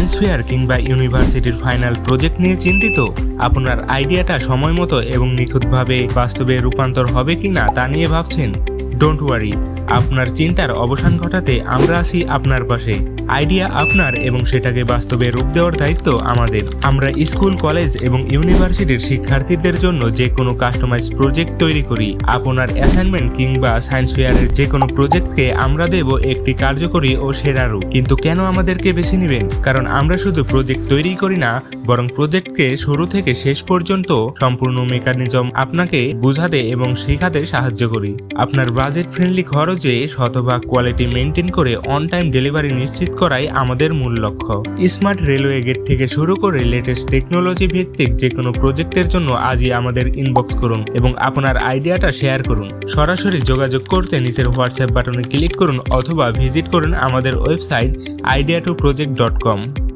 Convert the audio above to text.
Science fair কিংবা ইউনিভার্সিটির final project নিয়ে চিন্তিত? আপনার আইডিয়াটা সময় মতো এবং নিখুঁতভাবে বাস্তবে রূপান্তর হবে কিনা তা নিয়ে ভাবছেন? ডোন্ট ওয়ারি, আপনার চিন্তার অবসান ঘটাতে আমরা আছি আপনার পাশে। আইডিয়া আপনার এবং সেটাকে বাস্তবে রূপ দেওয়ার দায়িত্ব আমাদের। আমরা স্কুল, কলেজ এবং ইউনিভার্সিটির শিক্ষার্থীদের জন্য যে কোনো কাস্টমাইজ প্রজেক্ট তৈরি করি। আপনার অ্যাসাইনমেন্ট কিংবা সায়েন্স ফেয়ারের যে কোনো প্রজেক্টকে আমরা দেব একটি কার্যকরী ও সেরা রূপ। কিন্তু কেন আমাদেরকে বেছে নেবেন? কারণ আমরা শুধু প্রজেক্ট তৈরি করি না, বরং প্রজেক্টকে শুরু থেকে শেষ পর্যন্ত সম্পূর্ণ মেকানিজম আপনাকে বোঝাতে এবং শেখাতে সাহায্য করি। আপনার বাজেট ফ্রেন্ডলি খরচে শতভাগ কোয়ালিটি মেনটেন করে অন টাইম ডেলিভারি নিশ্চিত করাই আমাদের মূল লক্ষ্য। স্মার্ট রেলওয়ে গেট থেকে শুরু করে লেটেস্ট টেকনোলজি ভিত্তিক যে কোনো প্রজেক্টের জন্য আজই আমাদের ইনবক্স করুন এবং আপনার আইডিয়াটা শেয়ার করুন। সরাসরি যোগাযোগ করতে নিচের হোয়াটসঅ্যাপ বাটনে ক্লিক করুন অথবা ভিজিট করুন আমাদের ওয়েবসাইট idea2project.com।